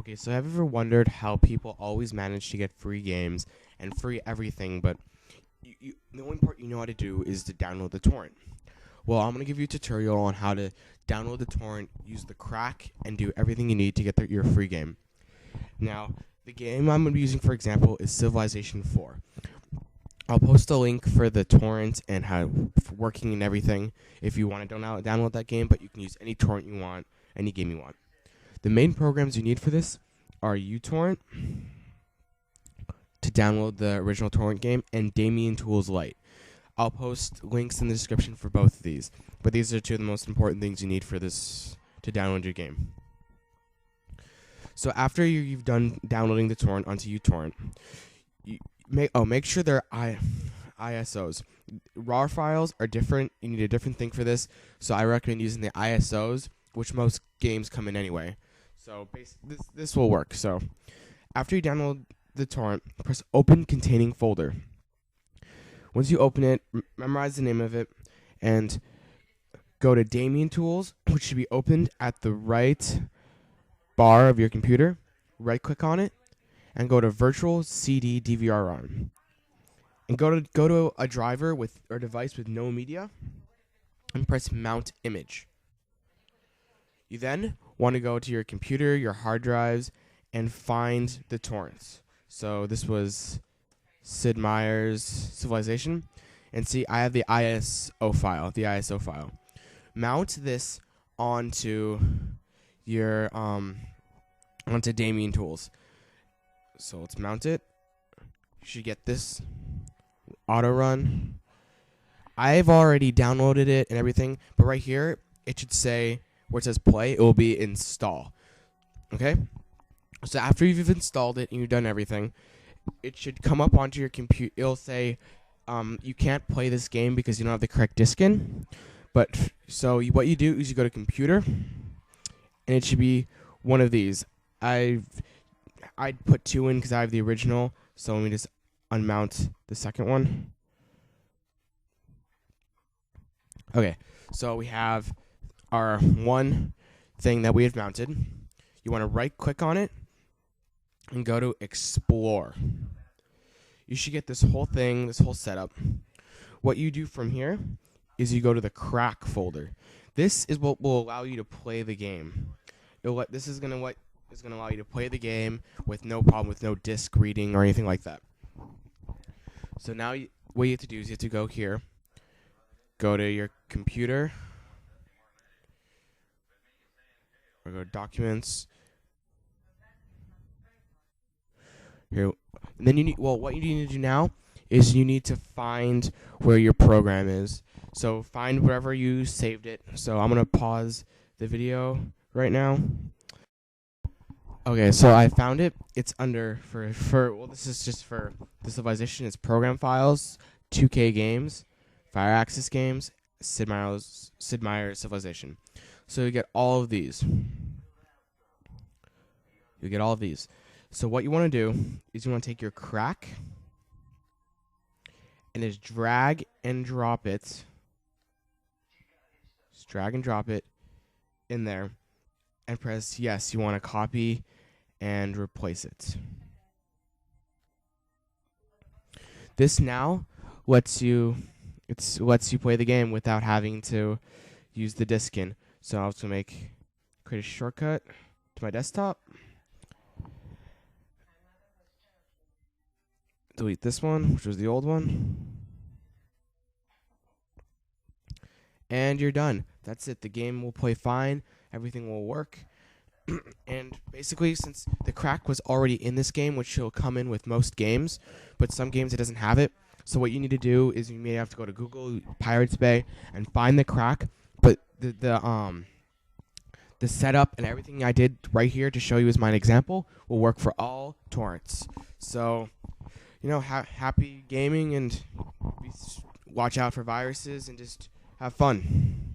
Okay, so have you ever wondered how people always manage to get free games and free everything, but the only part you know how to do is to download the torrent? Well, I'm going to give you a tutorial on how to download the torrent, use the crack, and do everything you need to get your free game. Now, the game I'm going to be using, for example, is Civilization 4. I'll post a link for the torrent and how it's working and everything if you want to download that game, but you can use any torrent you want, any game you want. The main programs you need for this are uTorrent to download the original torrent game and Dameon Tools Lite. I'll post links in the description for both of these, but these are two of the most important things you need for this to download your game. So after you've done downloading the torrent onto uTorrent, make sure they're ISOs. RAR files are different. You need a different thing for this, so I recommend using the ISOs, which most games come in anyway. So this will work. So after you download the torrent, press Open Containing Folder. Once you open it, memorize the name of it, and go to Dameon Tools, which should be opened at the right bar of your computer. Right-click on it, and go to Virtual CD DVR-ROM. And go to a driver or device with no media, and press Mount Image. You then want to go to your computer, your hard drives, and find the torrents. So this was Sid Meier's Civilization. And see, I have the ISO file. Mount this onto your onto Dameon Tools. So let's mount it. You should get this auto run. I've already downloaded it and everything, but right here it should say where it says play, it will be install. Okay? So after you've installed it and you've done everything, it should come up onto your computer. It'll say you can't play this game because you don't have the correct disk in. But so what you do is you go to computer, and it should be one of these. I'd put 2 in because I have the original. So let me just unmount the second one. Okay, so we have our one thing that we have mounted. You want to right-click on it and go to Explore. You should get this whole thing, this whole setup. What you do from here is you go to the crack folder. This is what will allow you to play the game. This is going to allow you to play the game with no problem, with no disk reading or anything like that. So now what you have to do is you have to go here, go to your computer, or go to Documents. Here, and then what you need to do now is you need to find where your program is. So find wherever you saved it. So I'm gonna pause the video right now. Okay, so I found it. It's under this is just for the Civilization. It's program files, 2K games, Fire Access games, Sid Meier's Civilization. So you get all of these. So what you want to do is you want to take your crack and just drag and drop it. Just drag and drop it in there and press yes. You want to copy and replace it. This now lets you play the game without having to use the disk in. So I'll just create a shortcut to my desktop. Delete this one, which was the old one. And you're done. That's it. The game will play fine. Everything will work. And basically, since the crack was already in this game, which will come in with most games, but some games it doesn't have it. So what you need to do is you may have to go to Google, Pirates Bay, and find the crack. But the setup and everything I did right here to show you as my example will work for all torrents. So, happy gaming and watch out for viruses and just have fun.